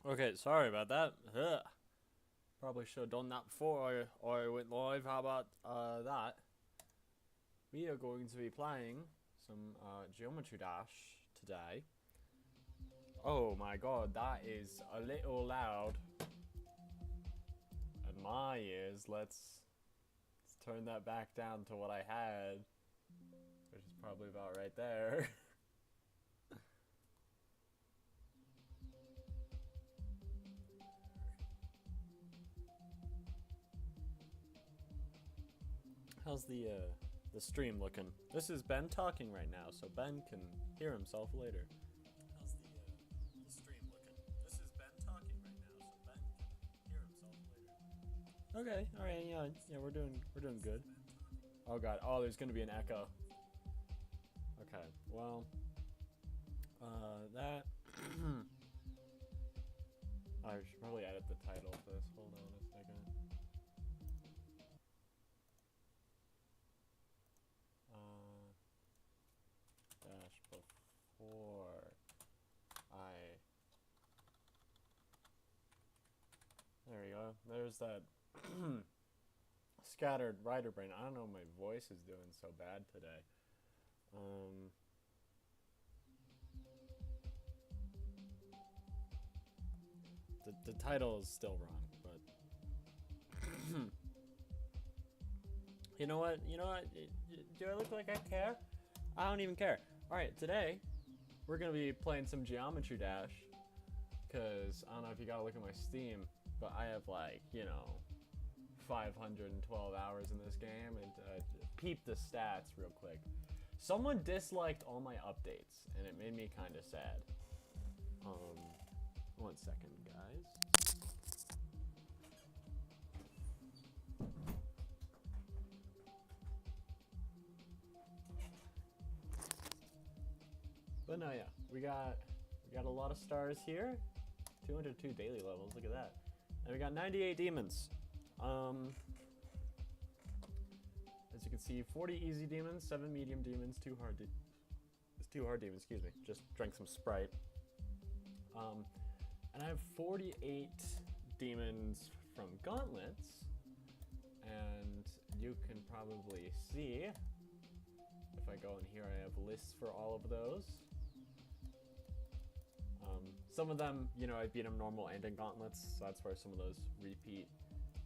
Okay, sorry about that. Ugh. Probably should have done that before I went live. How about that? We are going to be playing some Geometry Dash today. Oh my god, that is a little loud. At my ears, let's turn that back down to what I had, which is probably about right there. How's the stream looking? This is Ben talking right now, so Ben can hear himself later. How's the stream looking? This is Ben talking right now, so Ben can hear himself later. Okay, all right, yeah, we're doing good. Oh god, oh, there's gonna be an echo. Okay, well, that. I should probably edit the title of this. Hold on a second. Dash before I. There we go. There's that scattered writer brain. I don't know. My voice is doing so bad today. The title is still wrong, but you know what? You know what? Do I look like I care? I don't even care. All right, today we're gonna be playing some Geometry Dash, cause I don't know if you gotta look at my Steam, but I have 512 hours in this game, and peep the stats real quick. Someone disliked all my updates, and it made me kind of sad. 1 second, guys. But no, yeah, we got a lot of stars here. 202 daily levels. Look at that. And we got 98 demons. As you can see, 40 easy demons, 7 medium demons, 2 hard demons. Excuse me. Just drank some Sprite. And I have 48 demons from gauntlets, and you can probably see, if I go in here, I have lists for all of those. Some of them, I beat them normal and in gauntlets, so that's where some of those repeat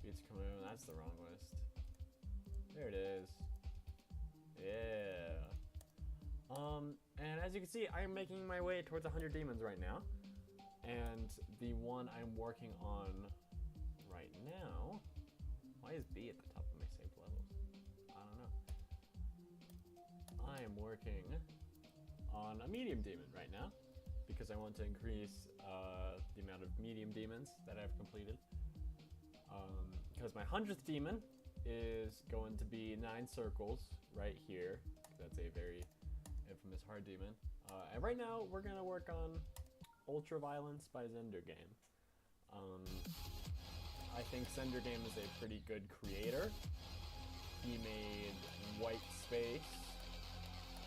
beats come in. That's the wrong list. There it is. Yeah. And as you can see, I am making my way towards 100 demons right now. And the one I'm working on right now, why is B at the top of my saved levels? I don't know. I am working on a medium demon right now because I want to increase the amount of medium demons that I've completed. Because my 100th demon is going to be 9 circles right here. That's a very infamous hard demon. And right now we're going to work on Ultraviolence by Zendergame. I think Zendergame is a pretty good creator. He made White Space,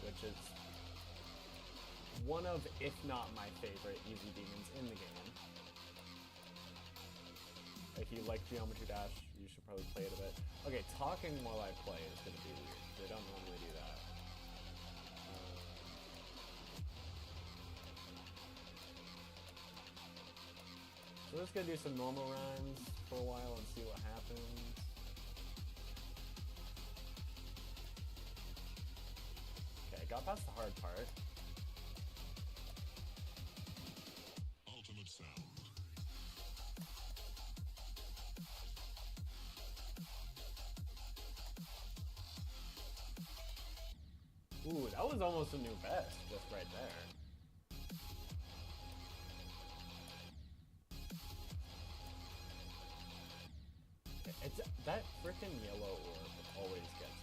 which is one of, if not my favorite, easy demons in the game. If you like Geometry Dash, you should probably play it a bit. Okay, talking while I play is going to be weird. They don't normally do that. So we're just going to do some normal runs for a while and see what happens. Okay, I got past the hard part. Ultimate sound. Ooh, that was almost a new best just right there. It's that freaking yellow orb always gets me.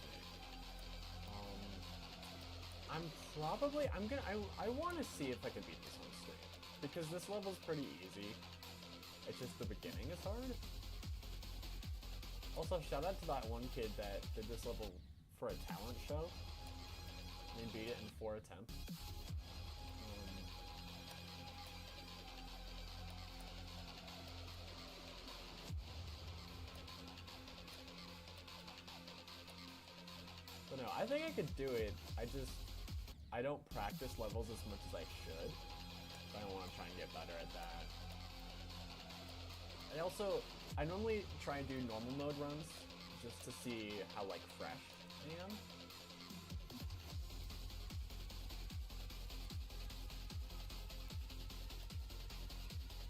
I want to see if I can beat this on stream because this level's pretty easy. It's just the beginning is hard. Also, shout out to that one kid that did this level for a talent show. He beat it in 4 attempts. I think I could do it. I don't practice levels as much as I should. So I don't want to try and get better at that. I normally try and do normal mode runs just to see how like fresh I am.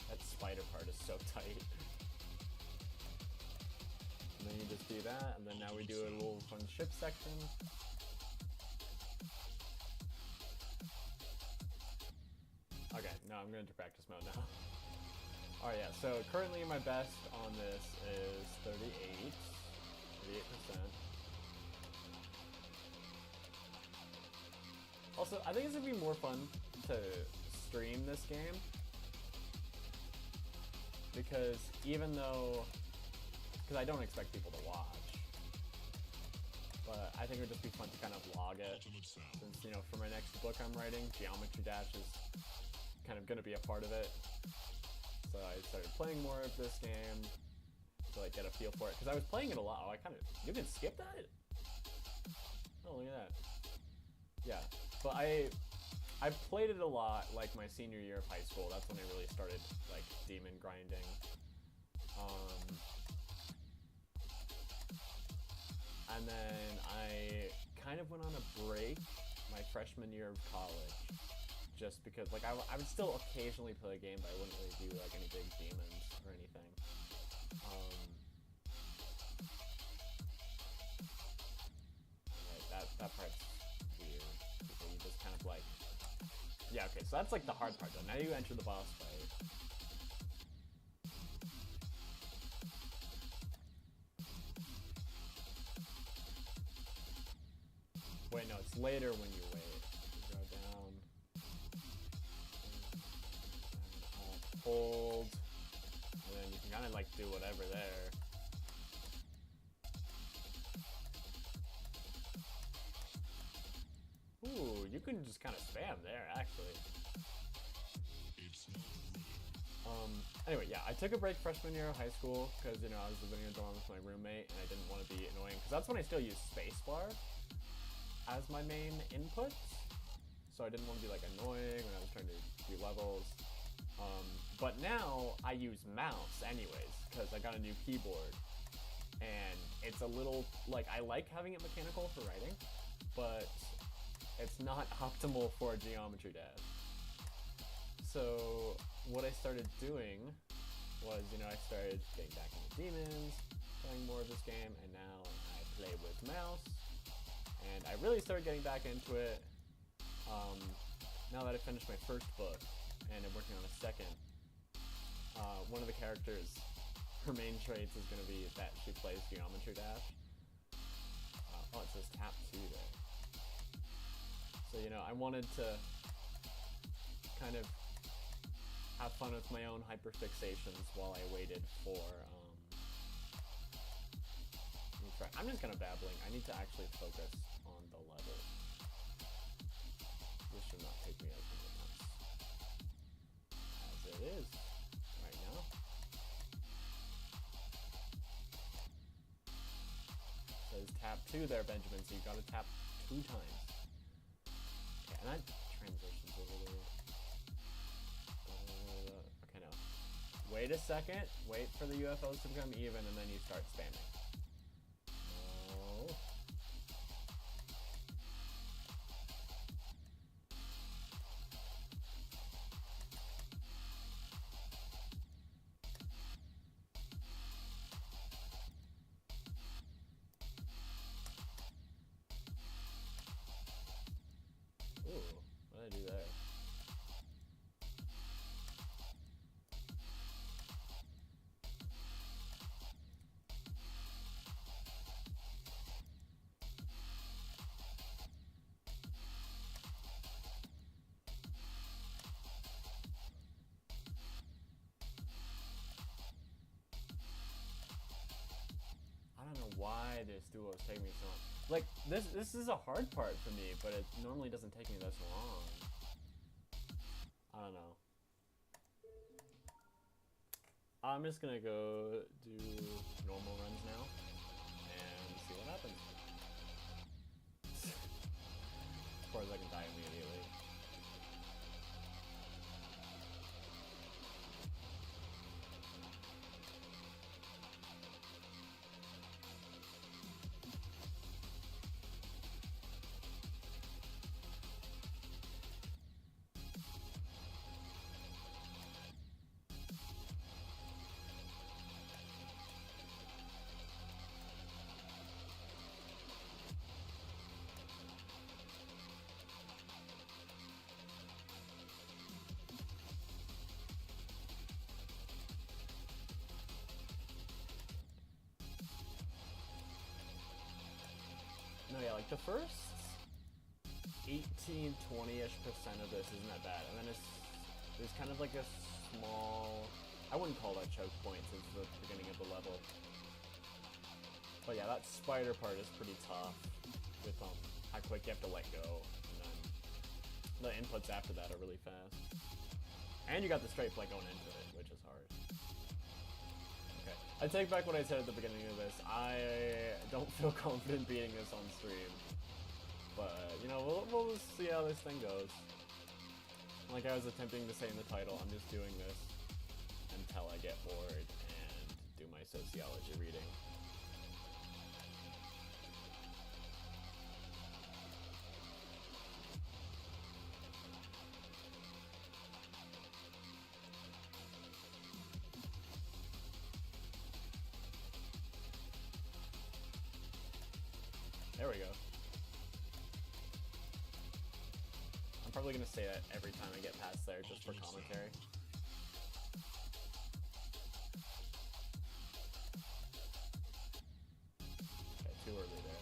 That spider part is so tight. And then you just do that, and then now we do a little fun ship section. Okay, no, I'm going to practice mode now. Alright, yeah, so currently my best on this is 38%. Also, I think it's going to be more fun to stream this game. Because even though... Because I don't expect people to watch. But I think it would just be fun to kind of log it. Since, you know, for my next book I'm writing, Geometry Dash is kind of going to be a part of it. So I started playing more of this game to like get a feel for it. Because I was playing it a lot. Oh, you can skip that? Oh, look at that. Yeah. But I played it a lot like my senior year of high school. That's when I really started like demon grinding. And then I kind of went on a break my freshman year of college. Just because, like, I would still occasionally play a game, but I wouldn't really do, like, any big demons or anything. Right, that part's weird. People, you just kind of, like... Yeah, okay, so that's, like, the hard part, though. Now you enter the boss fight. Wait, no, it's later when you wait. You go down. Hold, and then you can kind of like do whatever there. Ooh, you can just kind of spam there, actually. Anyway, yeah, I took a break freshman year of high school because, you know, I was living in a dorm with my roommate and I didn't want to be annoying because that's when I still used spacebar as my main input. So I didn't want to be like annoying when I was trying to do levels. But now I use mouse anyways because I got a new keyboard and it's a little like I like having it mechanical for writing, but it's not optimal for Geometry Dash. So what I started doing was, you know, I started getting back into demons, playing more of this game, and now I play with mouse. And I really started getting back into it now that I finished my first book and I'm working on a second. One of the characters, her main traits is going to be that she plays Geometry Dash. Oh, it says tap 2 there. So, you know, I wanted to kind of have fun with my own hyperfixations while I waited for, I'm just kind of babbling. I need to actually focus on the level. This should not take me as many times as it is right now. It says tap 2 there, Benjamin, so you gotta tap 2 times. Okay, and that transitions over there. Okay, no. Wait a second, wait for the UFOs to become even, and then you start spamming. What did I do there? I don't know why this duo is taking me so long. Like, this is a hard part for me, but it normally doesn't take me this long. I don't know. I'm just gonna go do normal runs now and see what happens. No, yeah, like the first 18, 20-ish% of this isn't that bad, and then there's kind of like a small, I wouldn't call that choke point since the beginning of the level. But yeah, that spider part is pretty tough with how quick you have to let go, and then the inputs after that are really fast. And you got the straight flight going into it, which is hard. Okay, I take back what I said at the beginning of this. I don't feel confident beating this on stream. But, you know, we'll see how this thing goes. Like I was attempting to say in the title, I'm just doing this until I get bored and do my sociology reading. There we go. I'm probably gonna say that every time I get past there, just for commentary. Okay, too early there.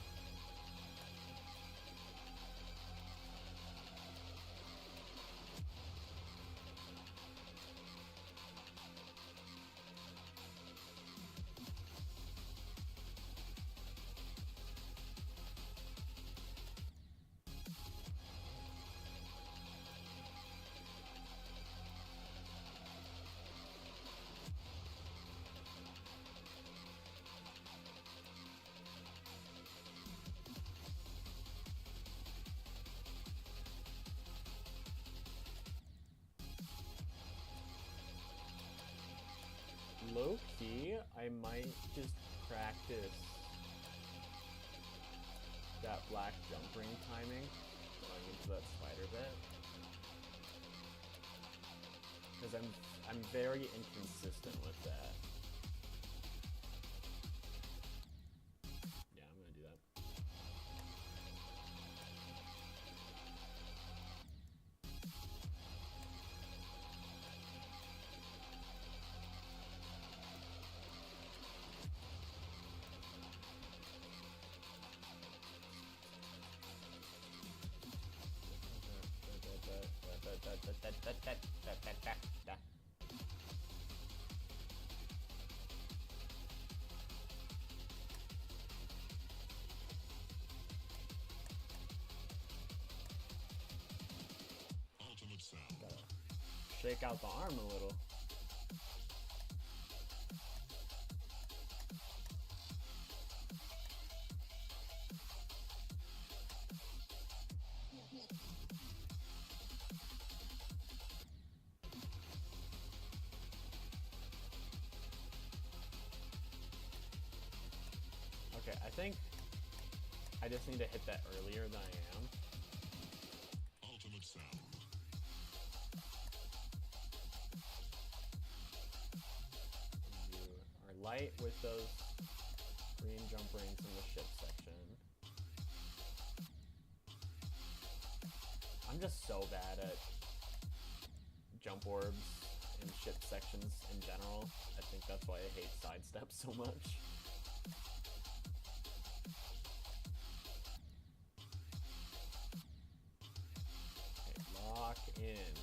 Low key, I might just practice that black jump ring timing going into that spider bit, because I'm very inconsistent with that. Yeah, I'm gonna do that. Ultimate sound. Gotta shake out the arm a little. Okay, I think I just need to hit that earlier than I am. Ultimate sound. You are light with those green jump rings in the ship section. I'm just so bad at jump orbs in ship sections in general. I think that's why I hate sidestep so much. Okay, lock in.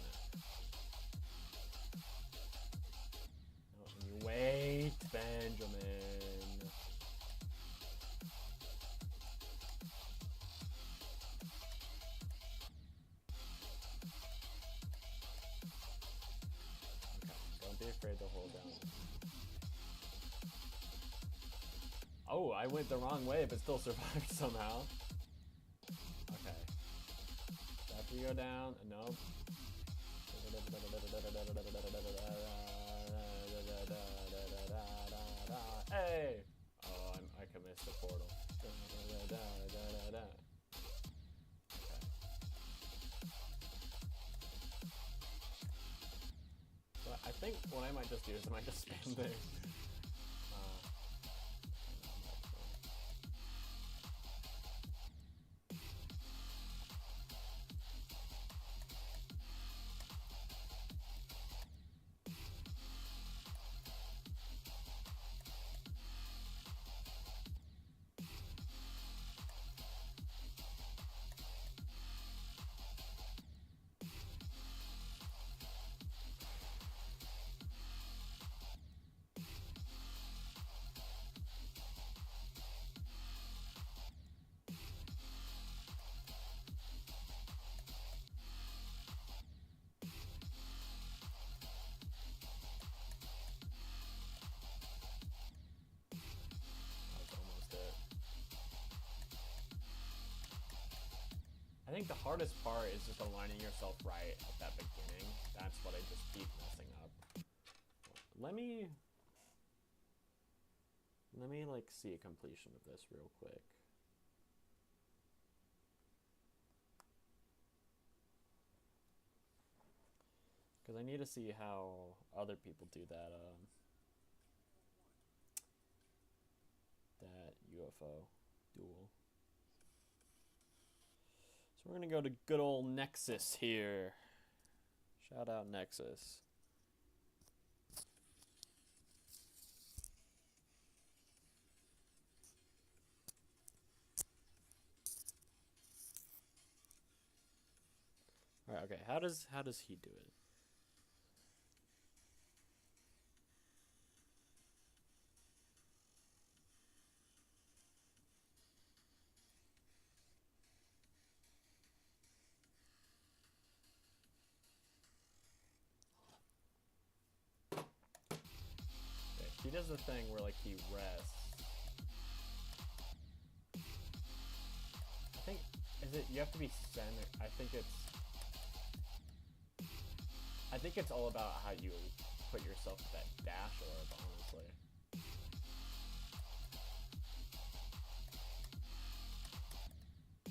Oh, and you wait, Benjamin. Don't be afraid to hold down. Oh, I went the wrong way, but still survived somehow. Okay. So after you go down, nope. Hey! Oh, I can miss the portal. Okay. But I think what I might just do is I might just spam there. think the hardest part is just aligning yourself right at that beginning. That's what I just keep messing up. Let me like see a completion of this real quick. Because I need to see how other people do that that UFO duel. So we're gonna go to good old Nexus here. Shout out Nexus. All right, okay. How does he do it? Okay, he does the thing where like he rests. I think you have to be center. I think it's all about how you put yourself at that dash orb, honestly. I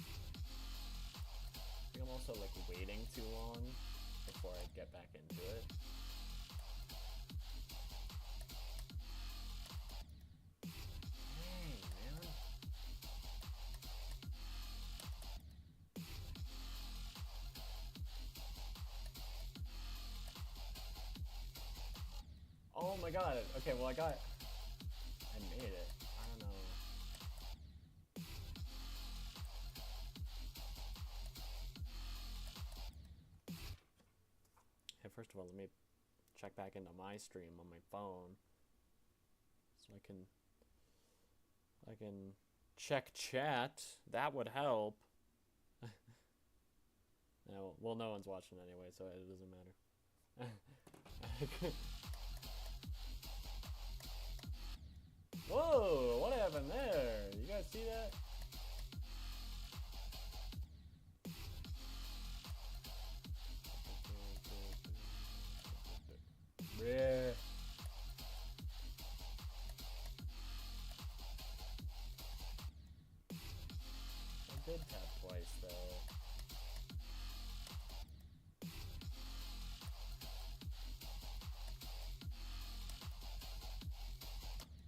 think I'm also like waiting too long before I get back into it. Dang, man. Oh my god. Okay, well I made it. I don't know. Hey, first of all, let me check back into my stream on my phone so I can check chat. That would help. No, well, no one's watching anyway, so it doesn't matter. Whoa, what happened there? You guys see that? Yeah. I did tap twice though.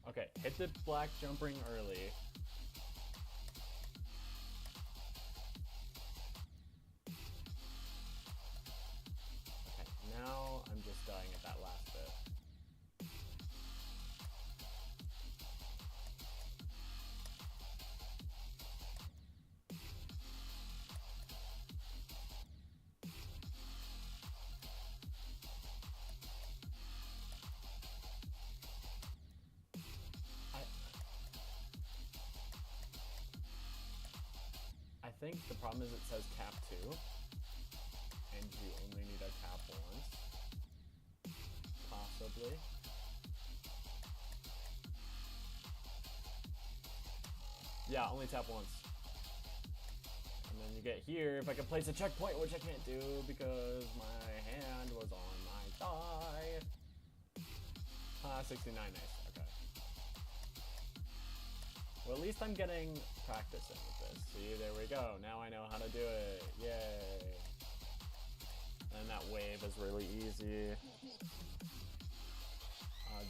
Okay, hit the black jump ring early. Okay, now I'm just dying at that last bit. I think the problem is it says tap 2, and you only need a tap once. Possibly. Yeah, only tap once. And then you get here, if I can place a checkpoint, which I can't do because my hand was on my thigh. 69, nice, okay. Well, at least I'm getting practice in with this. See, there we go. Now I know how to do it. Yay. And that wave is really easy.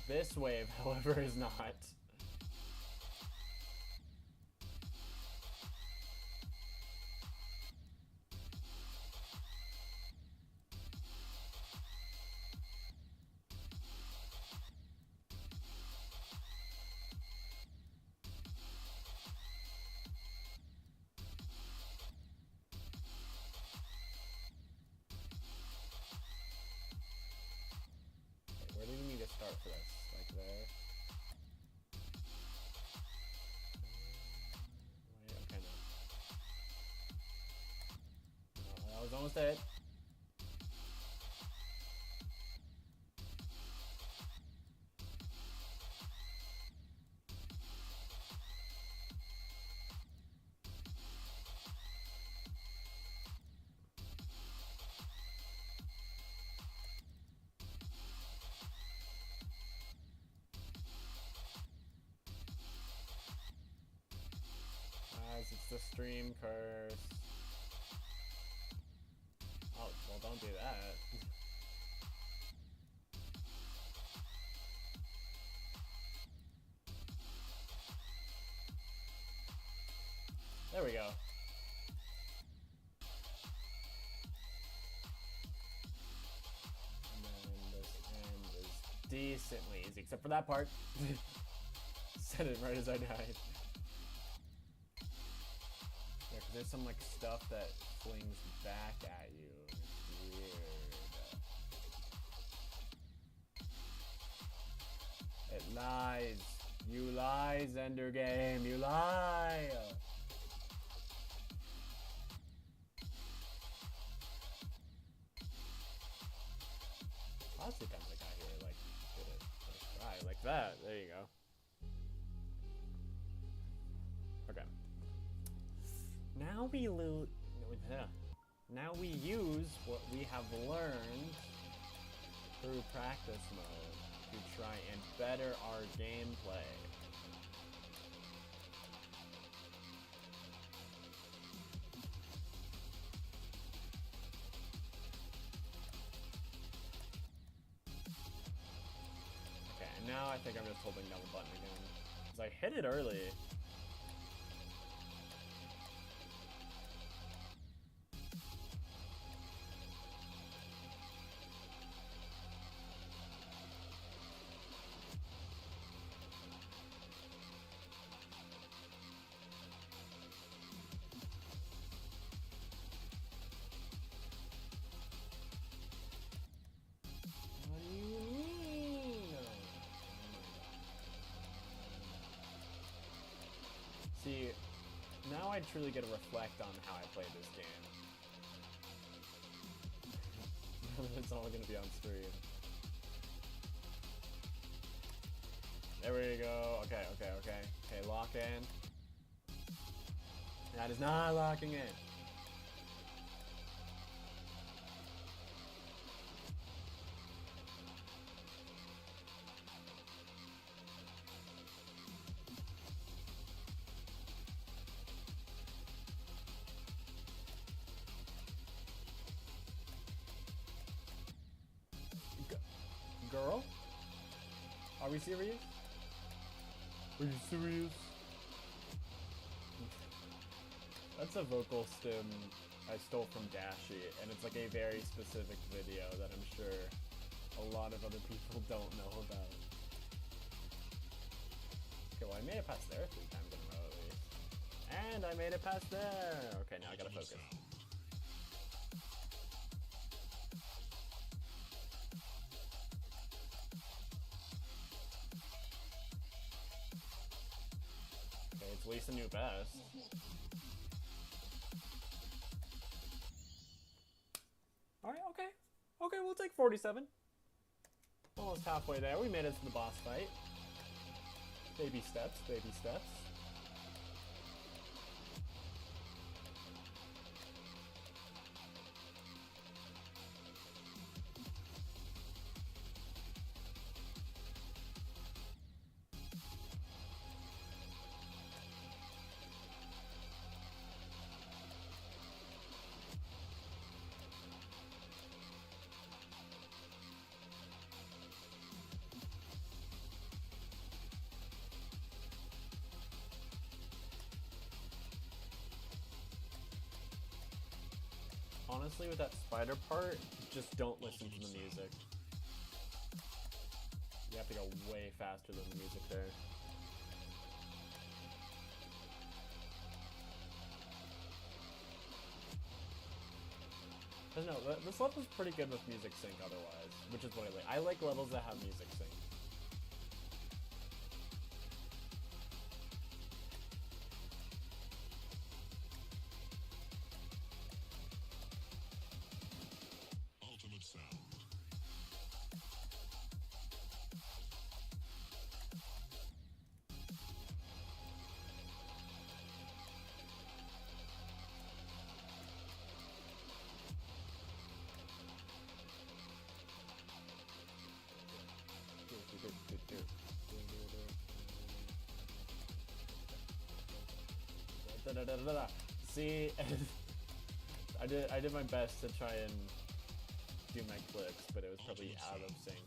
This wave, however, is not. Where do you need to start for this? Like there? Wait, okay, no. No, that was almost it. Unless it's the stream curse. Oh, well, don't do that. There we go. And then this end is decently easy, except for that part. Said it right as I died. Yeah, because there's some like stuff that flings back at you. It's weird. It lies. You lie, Zender game. You lie. Lots of times I got here, like, did it first try, like that. There you go. Okay. Now we Now we use what we have learned through practice mode to try and better our gameplay. Okay, and now I think I'm just holding down the button again. Because I hit it early. What do you mean? Oh my God. See, now I truly get to reflect on how I played this game. It's all gonna be on stream. There we go. Okay, okay, okay. Okay, lock in. That is not locking in. Girl? Are we serious? Are you serious? That's a vocal stim I stole from Dashi, and it's like a very specific video that I'm sure a lot of other people don't know about. Okay, well I made it past there 3 times in a row at least. And I made it past there! Okay, now I gotta focus. Okay, it's at least a new best. Alright, okay. Okay, we'll take 47. Almost halfway there. We made it to the boss fight. Baby steps, baby steps. Honestly, with that spider part, just don't listen to the music. You have to go way faster than the music there. I don't know, this level's pretty good with music sync otherwise, which is what I like. I like levels that have music sync. Ultimate sound. Da-da-da-da-da. See, I did my best to try and do my clicks, but it was probably out of sync.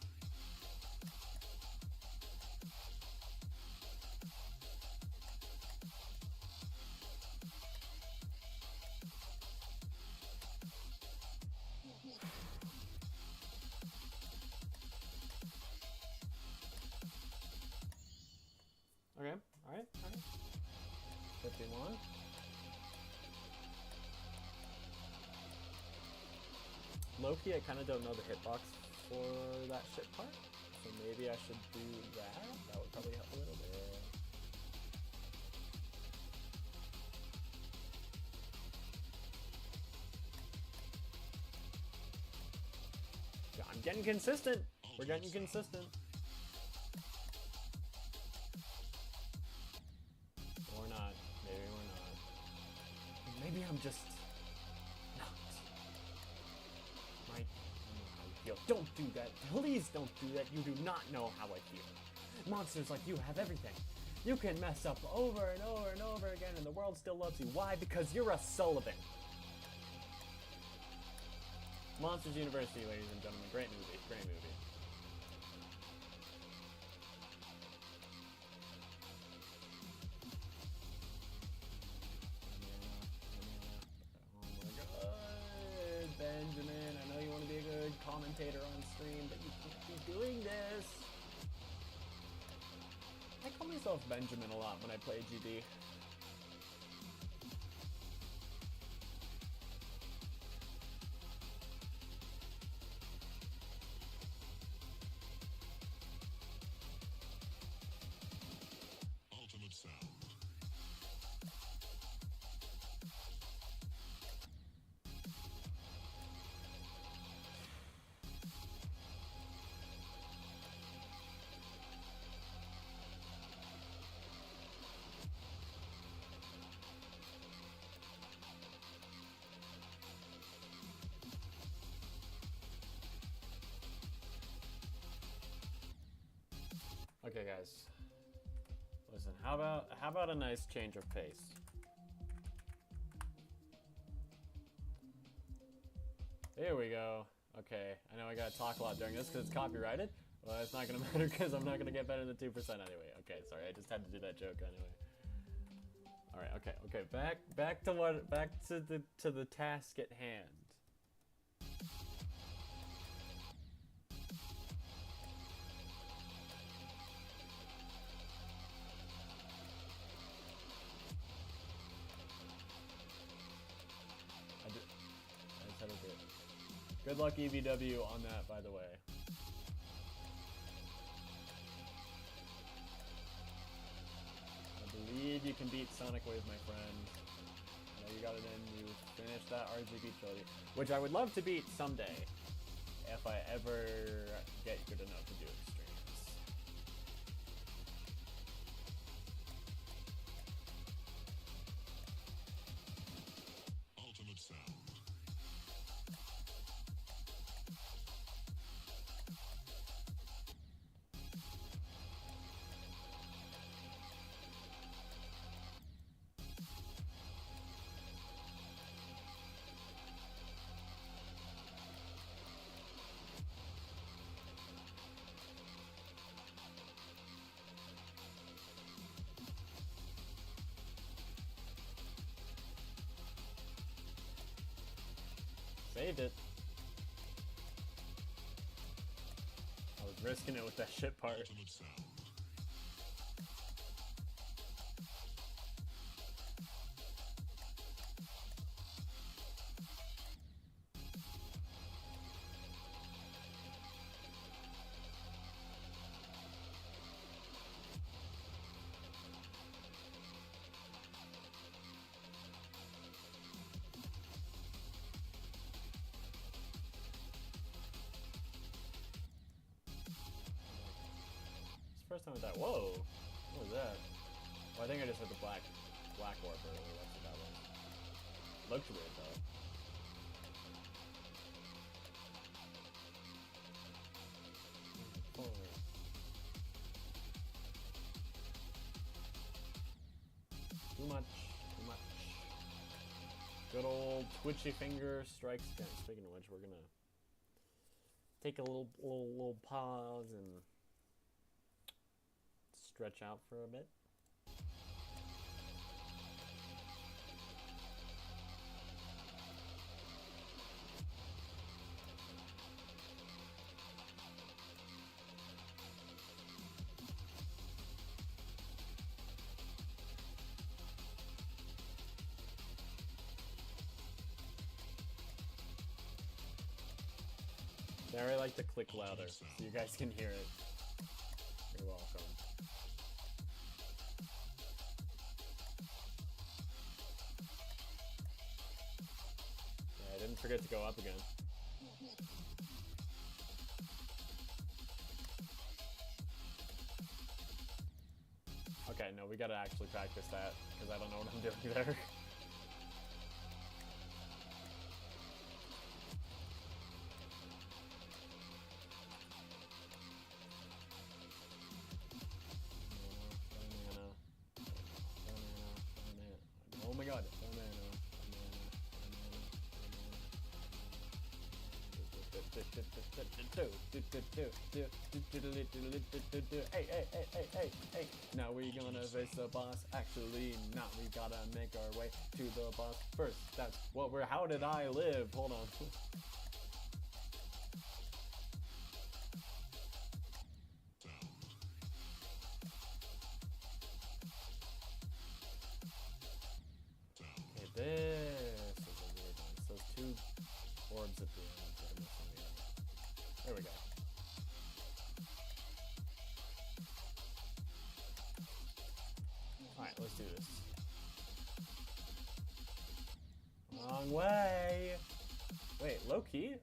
Okay, alright. 51. Low-key, I kind of don't know the hitbox for that shit part, so maybe I should do that. That would probably help a little bit. Yeah, I'm getting consistent. We're getting consistent. Or not. Maybe we're not. Maybe I'm just not. Right? I know how you feel. Don't do that. Please don't do that. You do not know how I feel. Monsters like you have everything. You can mess up over and over and over again and the world still loves you. Why? Because you're a Sullivan. Monsters University, ladies and gentlemen. Great movie. Great movie. Oh my god, Benjamin. I know you want to be a good commentator on stream, but you can't be doing this. I call myself Benjamin a lot when I play GD. Ultimate sound. Okay, guys. Listen, how about a nice change of pace? There we go. Okay, I know I gotta talk a lot during this because it's copyrighted. Well, it's not gonna matter because I'm not gonna get better than 2% anyway. Okay, sorry, I just had to do that joke anyway. All right, okay, back to the task at hand. Good luck, EVW, on that, by the way. I believe you can beat Sonic Wave, my friend. I know you got it in. You finished that RGB trilogy, which I would love to beat someday, if I ever get good enough to do extremes. Ultimate sound. Saved it. I was risking it with that shit part. Ultimate sound. First time with that. Whoa! What was that? Well, I think I just hit the black orb earlier. That's what that was. Looked weird though. Forward. Too much. twitchy finger strikes again. Speaking of which, we're gonna take a little pause and stretch out for a bit. I like to click louder so you guys can hear it. You're welcome. Yeah, I didn't forget to go up again. Okay, no, we gotta actually practice that because I don't know what I'm doing there. Oh my god. Hey. Now we gonna face the boss. Actually, not. We gotta make our way to the boss first. That's what we're. How did I live? Hold on. This is a weird one. So two orbs at the end that are missing me. There we go. Alright, let's do this. Wrong way! Wait, low key?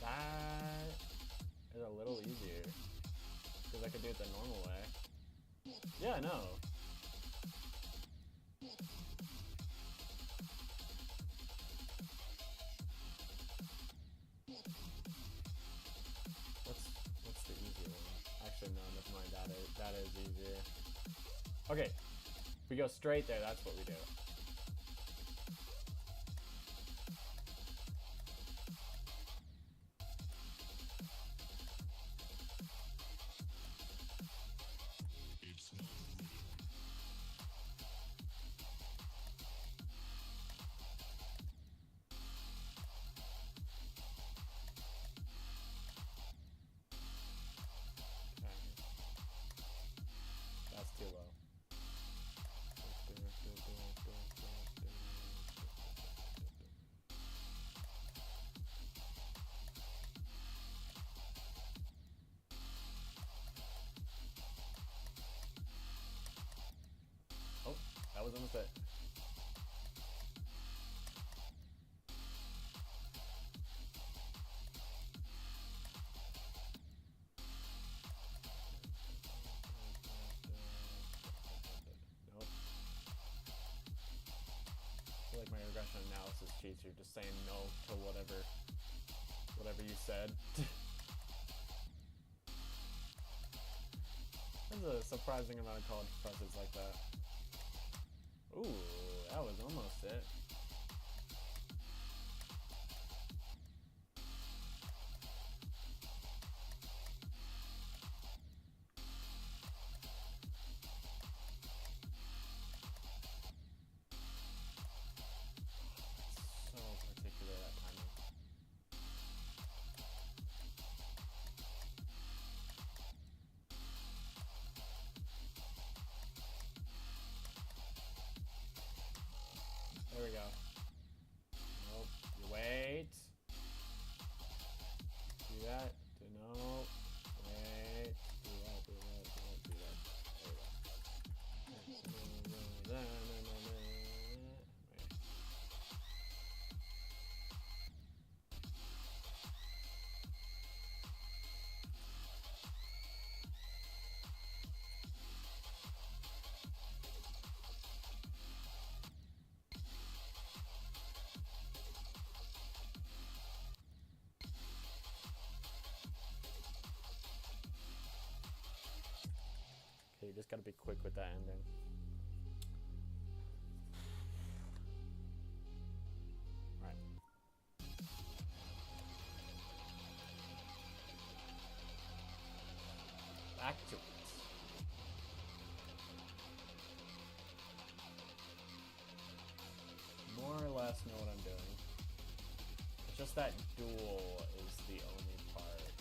That is a little easier. Because I could do it the normal way. Yeah, I know. What's the easy one? Actually, no, never mind. That is easier. Okay, if we go straight there, that's what we do. That's too low. Oh, that was almost it. I feel like my regression analysis cheats, you're just saying no to whatever you said. There's a surprising amount of college professors like that. Ooh, that was almost it. So particular that timing. There we go. Nope. You wait. Do that. Do no. Wait. Do that. Do that. Do that. Do that. There we go. Wait. Okay, you just gotta be quick with that ending. back to it. More or less know what I'm doing. It's just that duel is the only part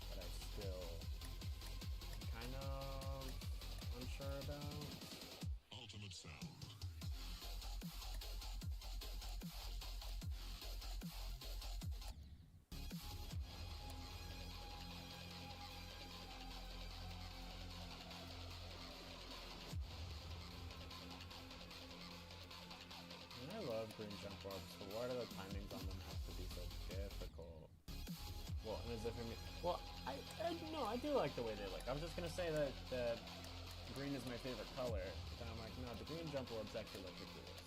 that I still am kind of unsure about. Ultimate Sound. I love green jump orbs, but why do the timings on them have to be so difficult? Well, and as if I mean, well, I no, I do like the way they look. I was just gonna say that green is my favorite color, but then I'm like, no, the green jump orbs actually look the coolest.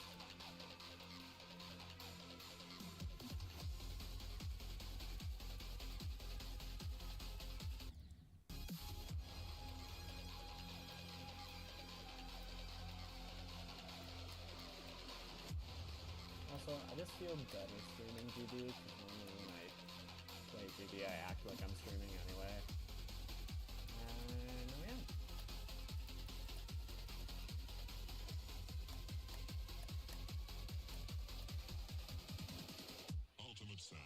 Also, I just feel better streaming GB, because normally when I play GB, I act like I'm streaming anyway. And I am. Ultimate Sound.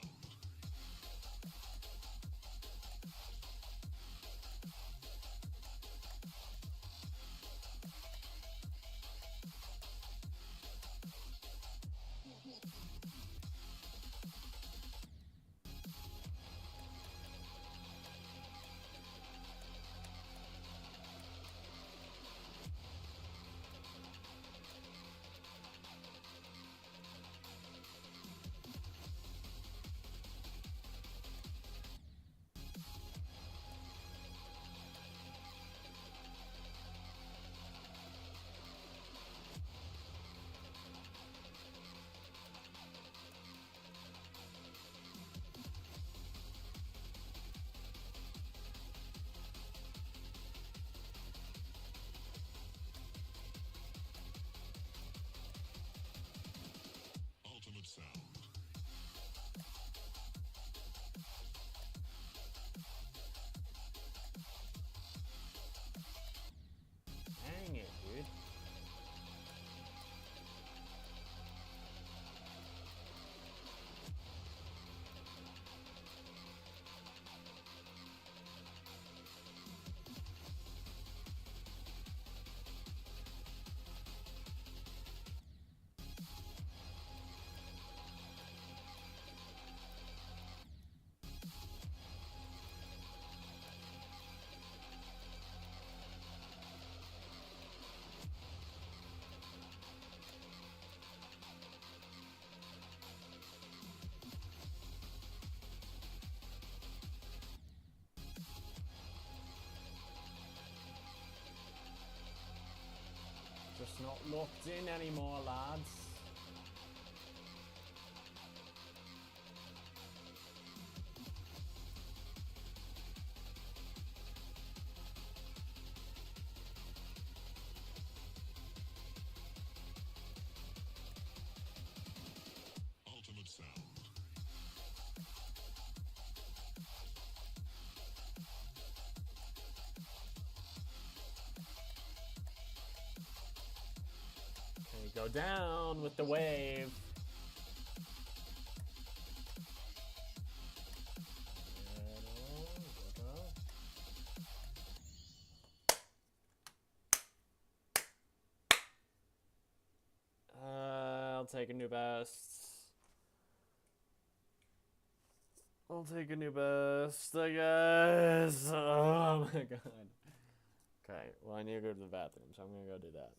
Ultimate Sound. Dang it, dude. Just not locked in anymore, lads. Ultimate Sound. Okay, go down with the wave. I'll take a new best. I'll take a new best, I guess. Oh my god. Okay, well, I need to go to the bathroom, so I'm gonna go do that.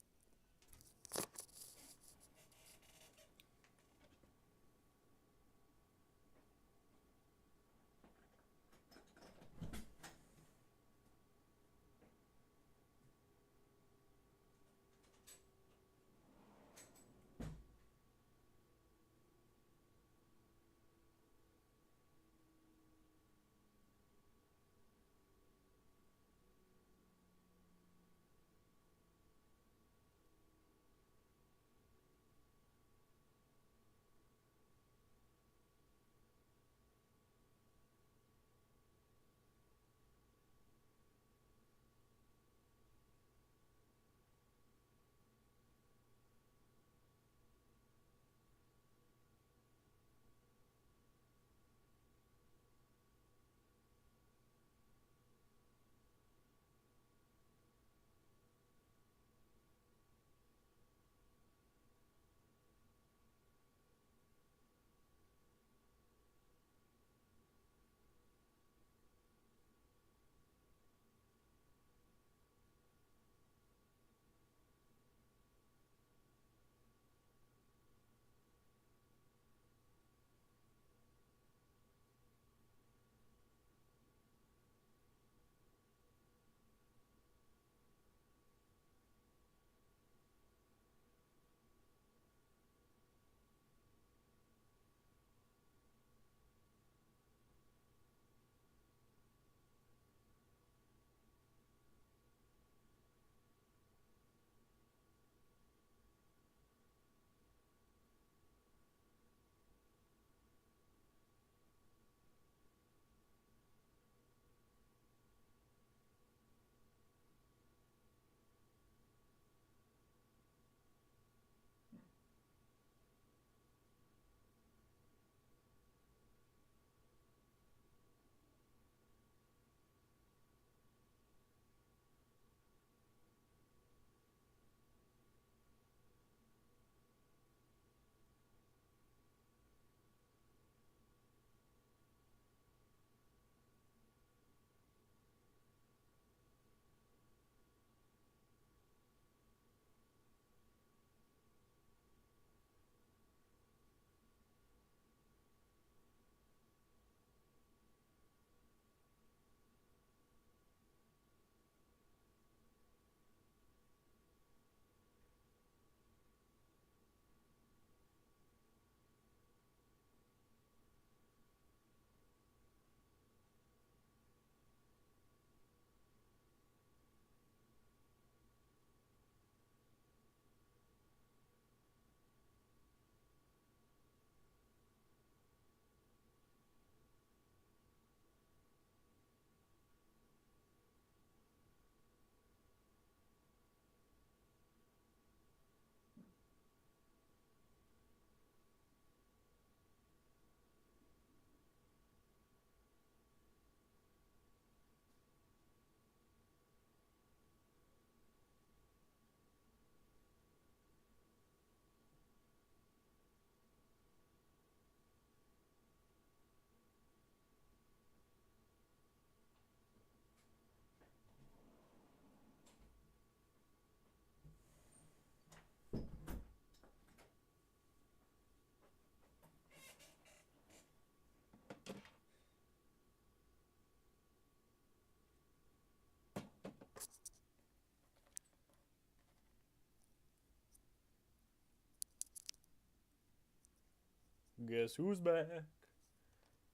Guess who's back?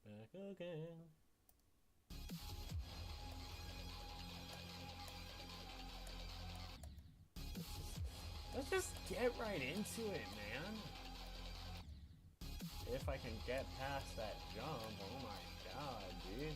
Back again. Let's just get right into it, man. If I can get past that jump, oh my god, dude.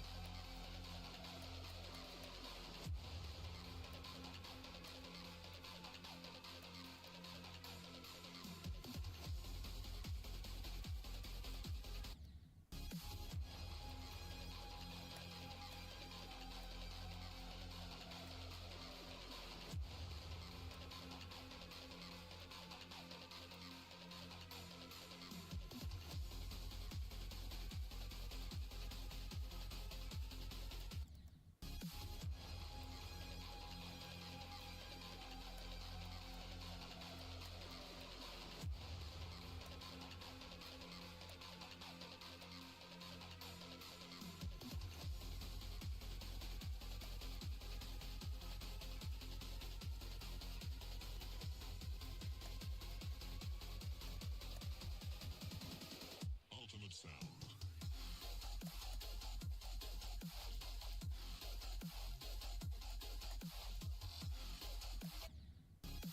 Ultimate sound.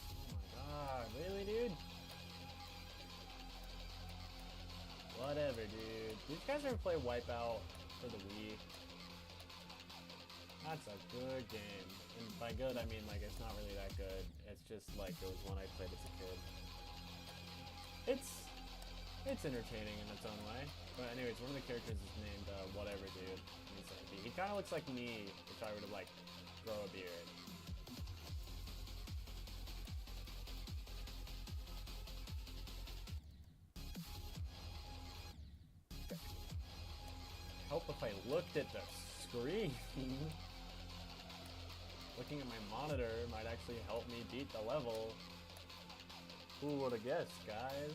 Oh my god, really, dude? Whatever, dude. Did you guys ever play Wipeout for the Wii? That's a good game. And by good, I mean, like, it's not really that good. It's just, like, it was one I played as a kid. It's entertaining in its own way. But anyways, one of the characters is named, Whatever Dude. And he's like, he kind of looks like me if I were to, like, grow a beard. Help if I looked at the screen. Looking at my monitor might actually help me beat the level. Who would have guessed, guys?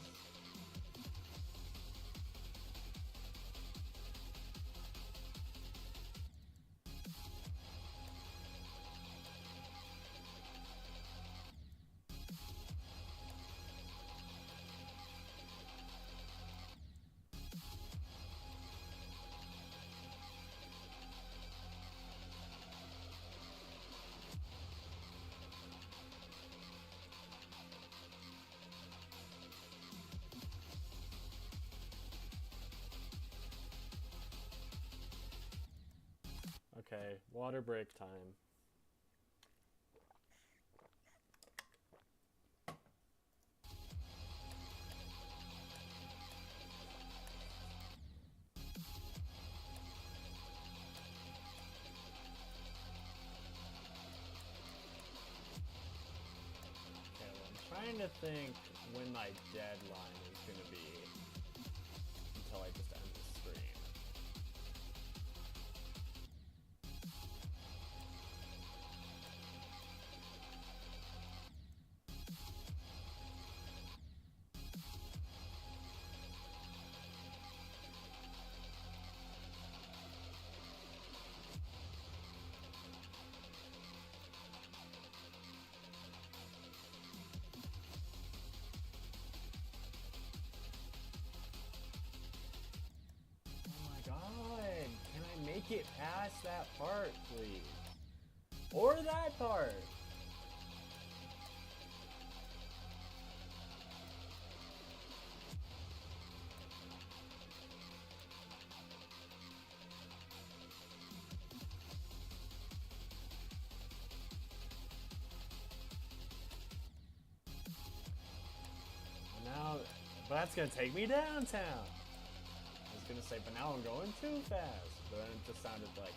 Okay, water break time. Okay, well, I'm trying to think when my deadline is gonna be until I just end the stream. Get past that part, please. Or that part. Now, but that's gonna take me downtown. I was gonna say, but now I'm going too fast. But then it just sounded like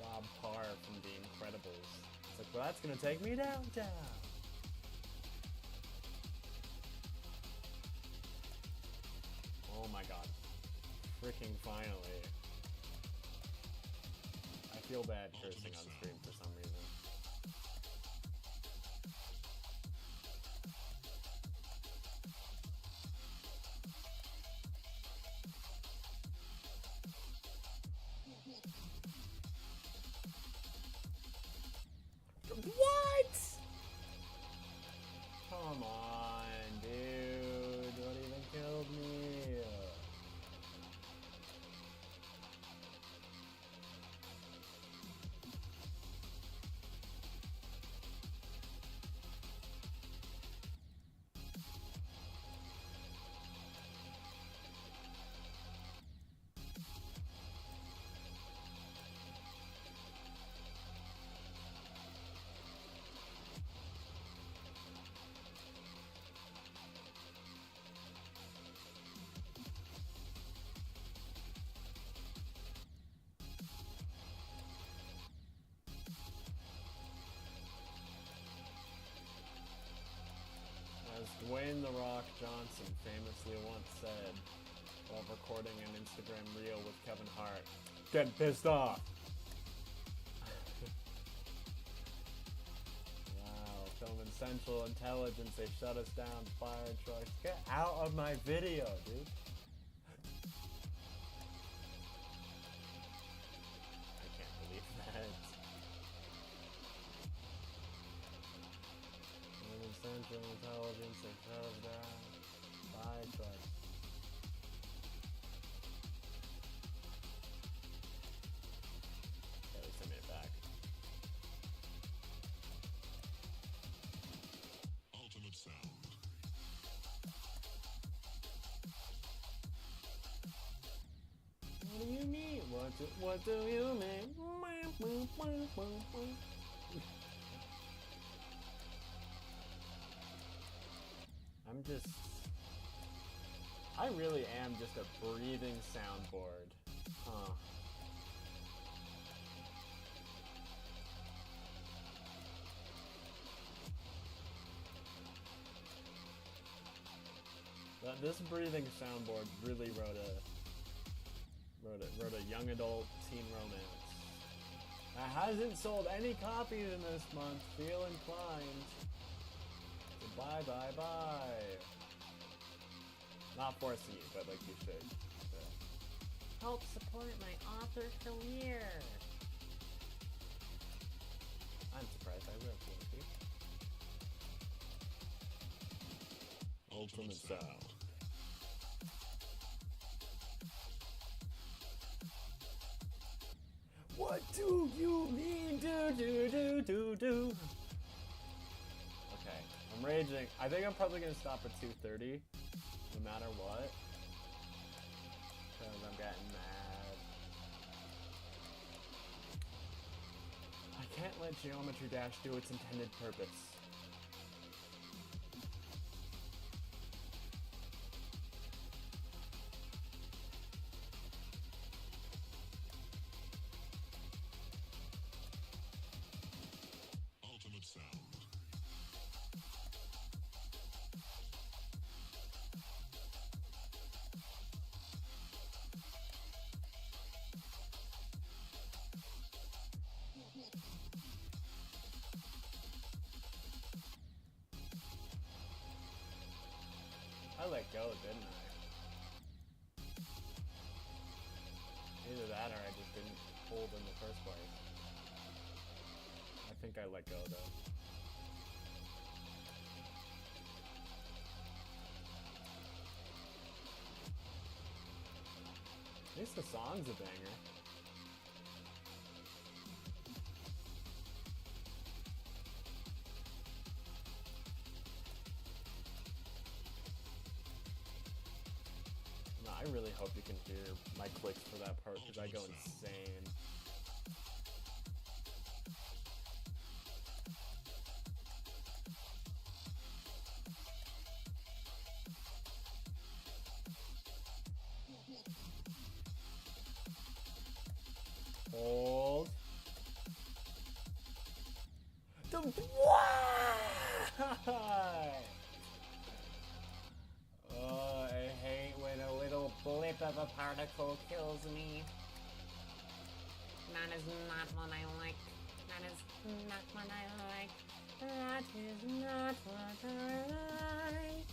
Bob Parr from The Incredibles. It's like, well, that's gonna take me downtown. Oh my god. Freaking finally. I feel bad cursing on stream for some reason. What? Come on, dude. What even killed me? Dwayne The Rock Johnson famously once said while recording an Instagram reel with Kevin Hart, "Getting pissed off." Wow, filming Central Intelligence, they shut us down, fire trucks. Get out of my video, dude. I can't believe that. Filming Central Intelligence, they shut us down, fire trucks. At least I made it back. Ultimate sound. What do you mean? What do you mean? I really am just a breathing soundboard. Huh. This breathing soundboard really wrote a young adult teen romance. That hasn't sold any copies in this month. Feel inclined to buy. Not forcing you, but like you should. Help support my author career. I'm surprised I wrote poetry. Ultimate sound. What do you mean, do? Okay, I'm raging. I think I'm probably gonna stop at 2:30, no matter what. Because I'm getting mad. I can't let Geometry Dash do its intended purpose. Ultimate sound. I let go, didn't I? Either that or I just didn't hold in the first place. I think I let go though. At least the song's a banger. No, I really hope you can hear my clicks for that part because I go insane. Hold. Why? Oh, I hate when a little blip of a particle kills me. That is not what I like. That is not what I like. That is not what I like.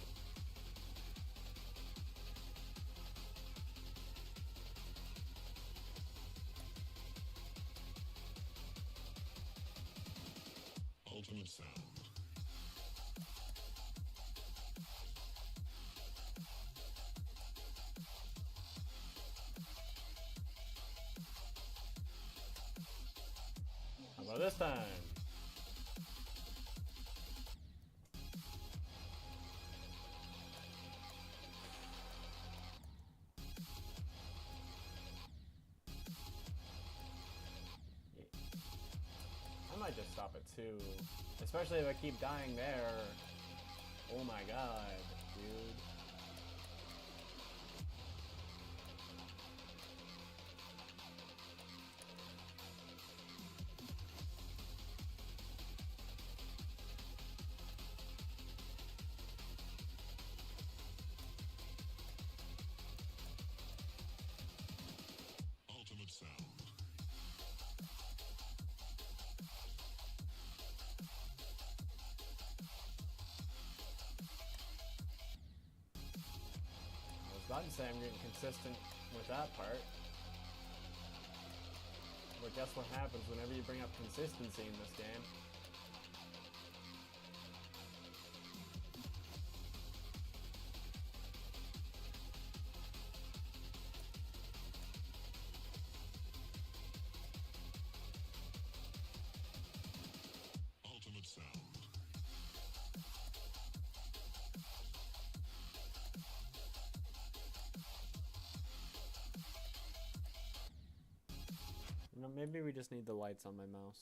Ultimate sound. How about this time? I might just stop at 2. Especially if I keep dying there. Oh my god, dude. I'd say I'm getting consistent with that part. But guess what happens whenever you bring up consistency in this game? Ultimate sound. You know, maybe we just need the lights on my mouse.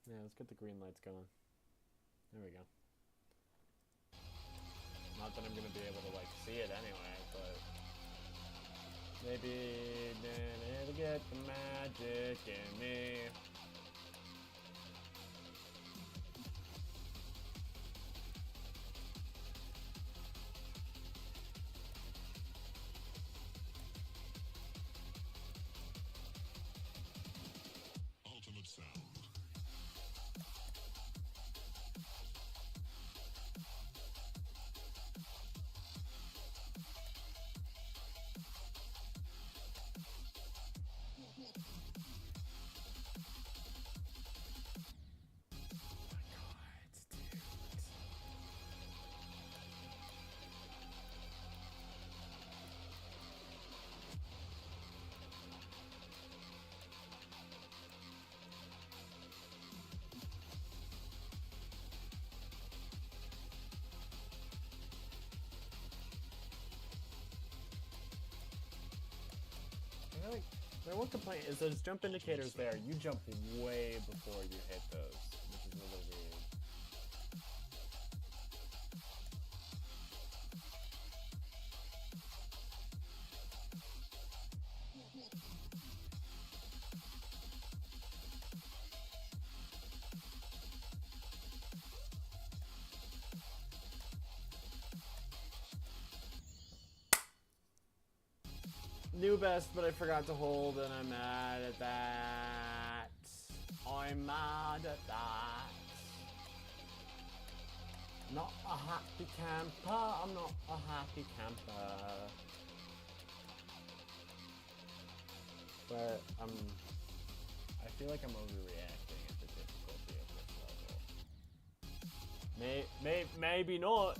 Yeah, let's get the green lights going. There we go. Not that I'm gonna be able to like see it anyway, but maybe then it'll get the magic in me. Ultimate sound. I feel like my one complaint is those jump indicators there, you jump way before you hit those, which is a little weird. New best, but I forgot to hold, and I'm mad at that. I'm mad at that. Not a happy camper. I'm not a happy camper. But I feel like I'm overreacting at the difficulty of this level. Maybe not.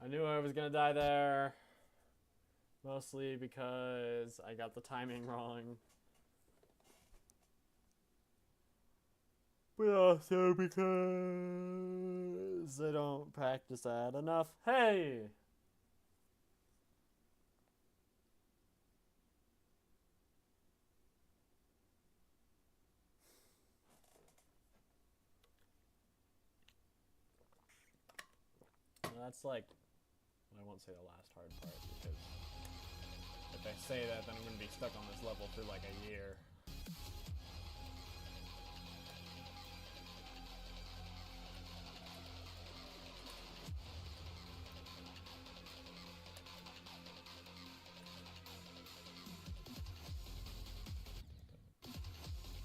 I knew I was gonna die there. Mostly because I got the timing wrong. But also because I don't practice that enough. Hey! That's like, I won't say the last hard part because if I say that, then I'm gonna be stuck on this level for like a year.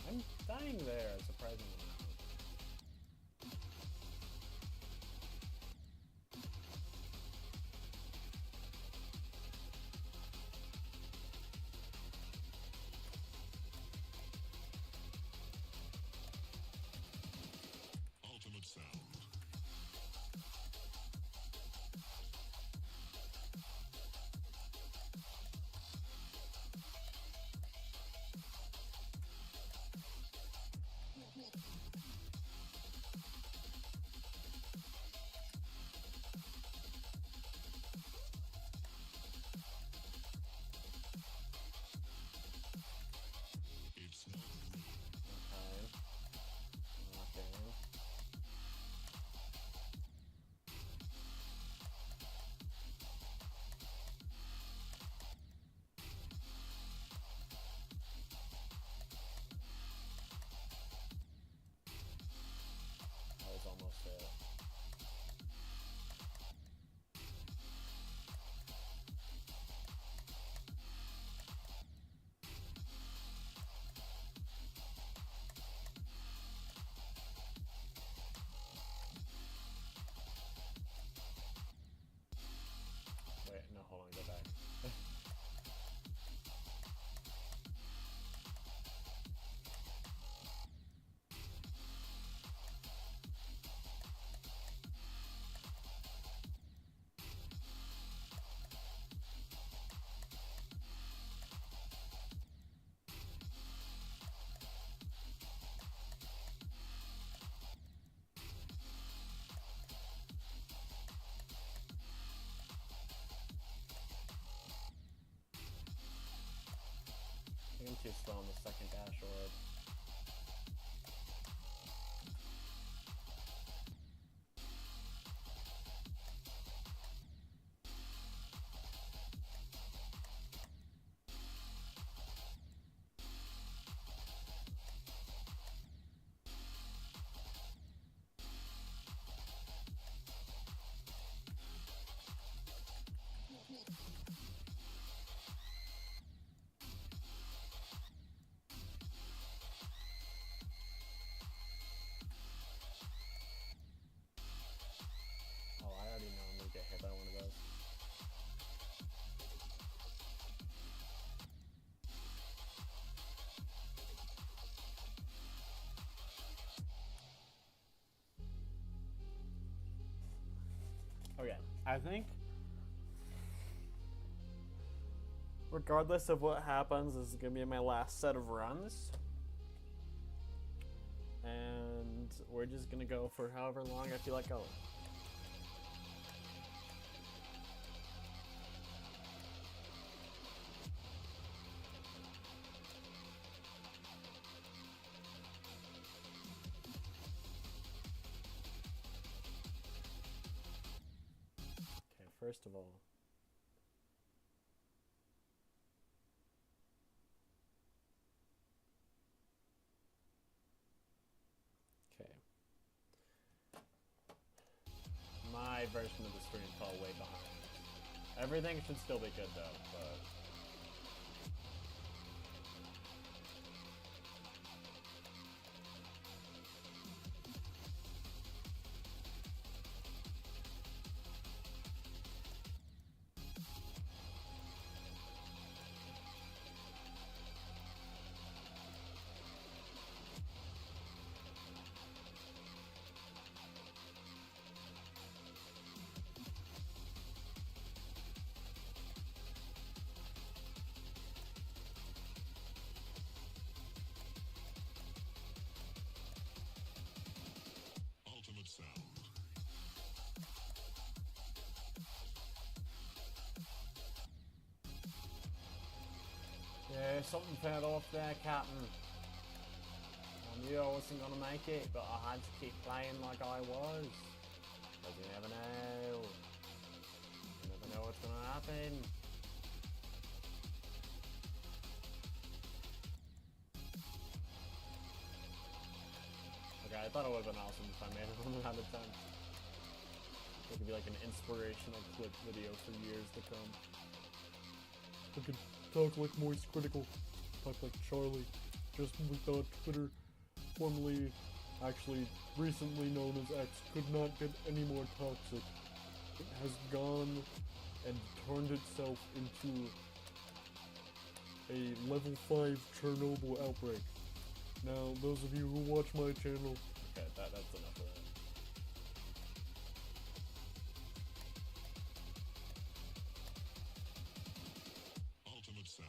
I'm dying there, surprisingly. Ultimate sound. It's not me. Okay. That was almost it. Wait, no, hold on, go back. I think I'm too slow on the second dash orb. Oh, I already know I'm gonna get hit by one of those. Okay, I think regardless of what happens, this is gonna be my last set of runs. And we're just gonna go for however long I feel like going. Okay, first of all, okay. My version of the stream fell way behind. Everything should still be good though, but something fell off there, Captain. I knew I wasn't gonna make it, but I had to keep playing like I was. Because you never know. You never know what's gonna happen. Okay, I thought it would have been awesome if I made it on out of 10. It could be like an inspirational clip video for years to come. I could talk like Moist Critical, talk like Charlie, just we thought Twitter, formerly, actually recently known as X, could not get any more toxic. It has gone and turned itself into a level 5 Chernobyl outbreak. Now, those of you who watch my channel, Okay, that's enough of that. Ultimate sound.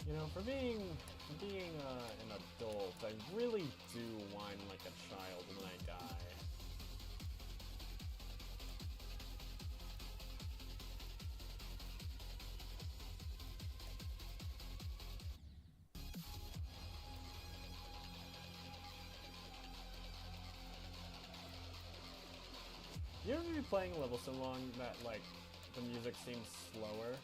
You know, for being an adult, I really do whine like a child when I die. You ever be playing a level so long that, like, the music seems slower?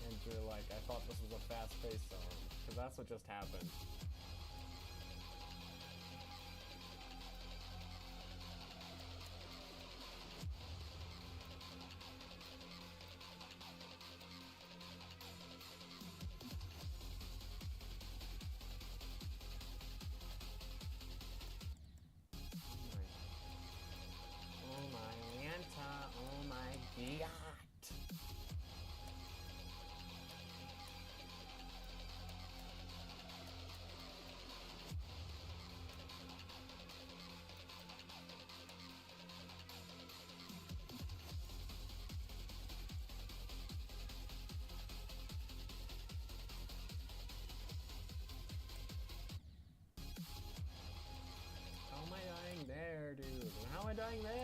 And you're like, I thought this was a fast-paced song. Because that's what just happened. Oh my Lanta, oh my god. How am I dying there, dude? How am I dying there?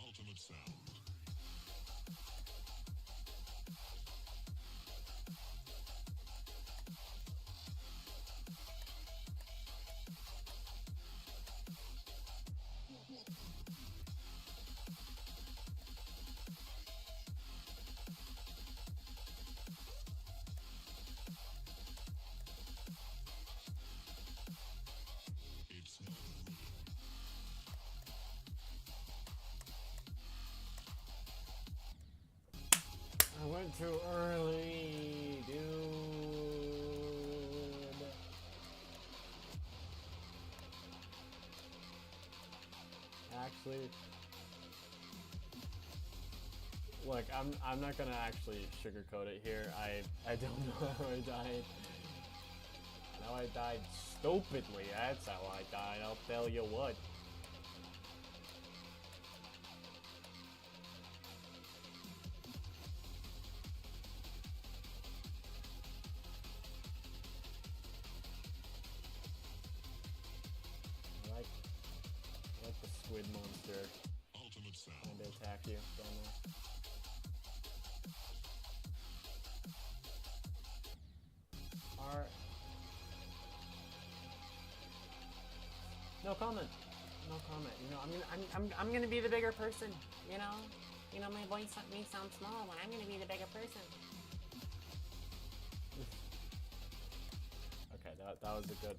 Ultimate sound. It's not real. I went too early, dude. Actually, look, I'm not gonna actually sugarcoat it here. I don't know how I died. I know I died stupidly. That's how I died. I'll tell you what. I like the squid monster Ultimate sound. trying to attack you down there. No comment. no comment. You know, I'm gonna be the bigger person, you know? You know, my voice may sound small, but I'm gonna be the bigger person. Okay, that was a good.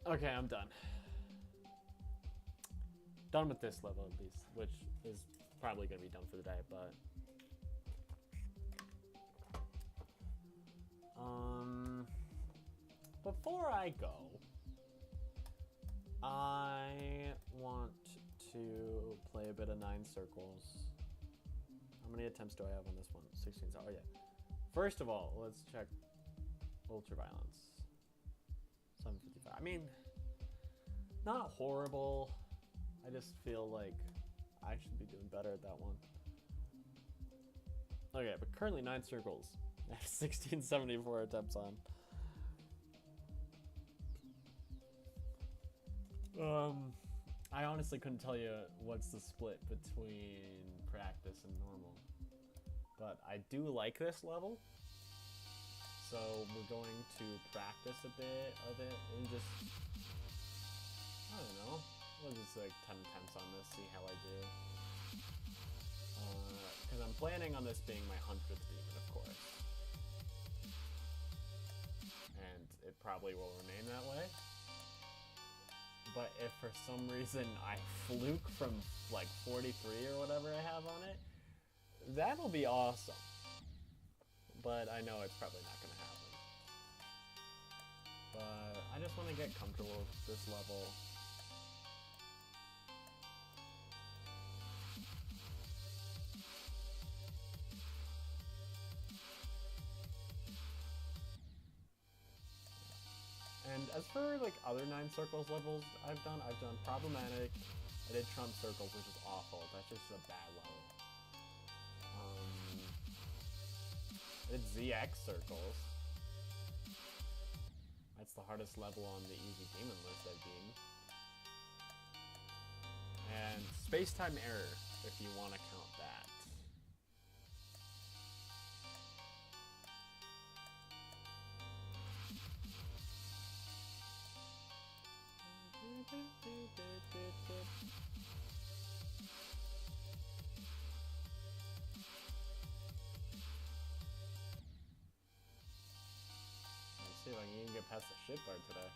Okay, I'm done. Done with this level at least, which is probably gonna be done for the day, but before I go, I want to play a bit of 9 Circles. How many attempts do I have on this one? 16. Oh yeah. First of all, let's check Ultraviolence. 755. I mean, not horrible. I just feel like I should be doing better at that one. Okay, but currently 9 Circles. I have 1674 attempts on. I honestly couldn't tell you what's the split between practice and normal. But I do like this level. So we're going to practice a bit of it and just, I don't know, we'll just like 10 attempts on this, see how I do. Because I'm planning on this being my 100th demon, of course. And it probably will remain that way. But if for some reason I fluke from like 43 or whatever I have on it, that'll be awesome. But I know it's probably not going to happen. But I just want to get comfortable with this level. And as for like other 9 Circles levels I've done Problematic. I did Trump Circles, which is awful. That's just a bad level. I did ZX Circles. That's the hardest level on the easy demon list I've been. And Space-Time Error, if you want to count that. Let's see if I can even get past the ship bar today.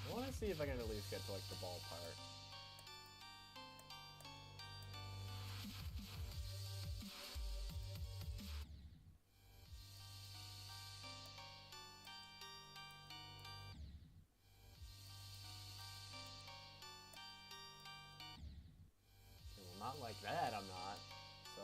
I want to see if I can at least get to like the ball part. Not like that, I'm not. So.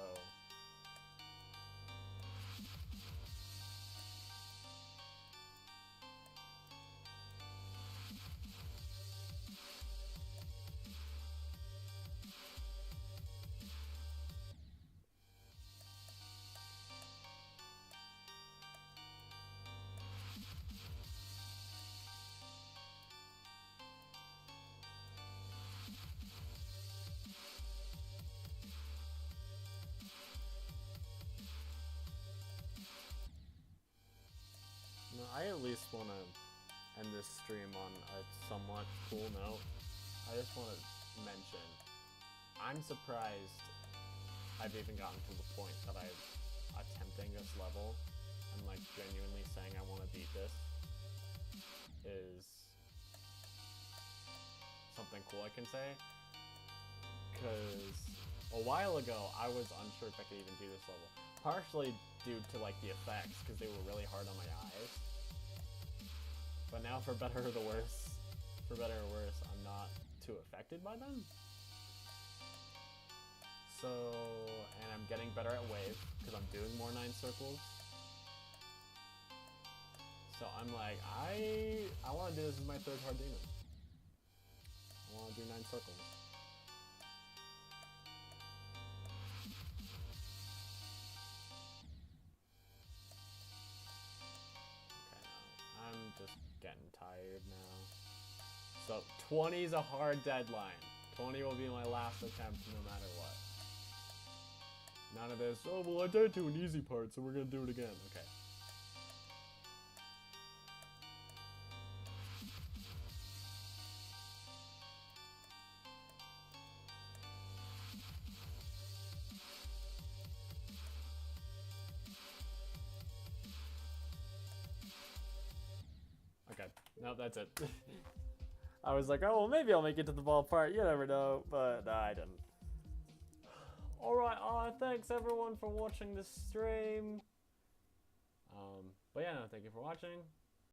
No, I at least want to end this stream on a somewhat cool note. I just want to mention, I'm surprised I've even gotten to the point that I'm attempting this level and like genuinely saying I want to is something cool I can say. Because a while ago, I was unsure if I could even do this level. Partially due to like the effects, because they were really hard on my eyes. But now for better or worse, I'm not too affected by them. So, and I'm getting better at wave, because I'm doing more 9 circles. So I'm like, I want to do this as my 3rd hard demon. I want to do 9 circles. Okay, I'm just getting tired now. So 20 is a hard deadline. 20 will be my last attempt no matter what. None of this, oh well I died to an easy part so we're gonna do it again. Okay. Okay, no, that's it. I was like, oh, well, maybe I'll make it to the ball part. You never know, but I didn't. Alright, thanks everyone for watching this stream. But yeah, no, thank you for watching.